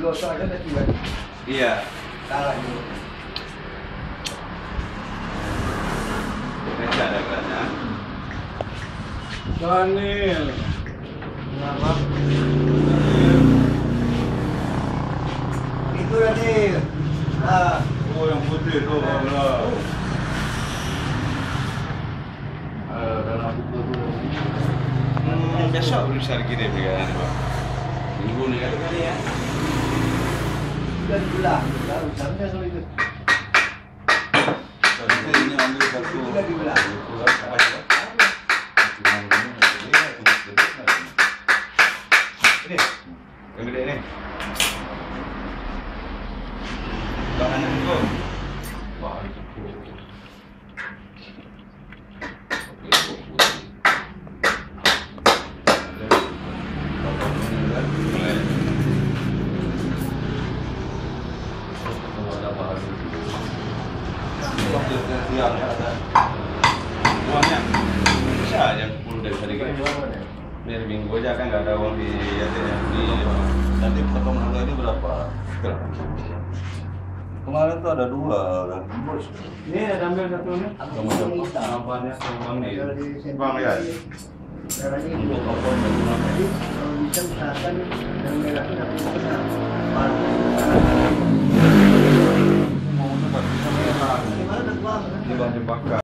digosok aja udah tiba. Iya. Salah dulu. Ini ada gelasnya. Daniel. Kenapa? Itu Daniel. Nah, Oh, yang putih itu lah. Dalam buku dulu. Besok bisa kirim ya, Pak. Minggu nih kali ya. udah dibelah. Baru sampai kalau itu. Ini ambil satu. Udah dibelah. Ini, yang gede ini. Bahannya itu. Wah, itu. Uangnya bisa aja 10 dari tadi kan. Biar minggu aja kan nggak ada uang di ATM. Nanti potongan harga ini berapa? Kemarin tuh ada 2 dan Ini ada ambil satu nih. Apanya sama nih? Bang ya. Caranya itu. untuk apa? Jadi kalau bisa usahakan yang merah itu dapat besar. Mau cepat bisa merah. Gimana tuh bang? Ini bang jembatan.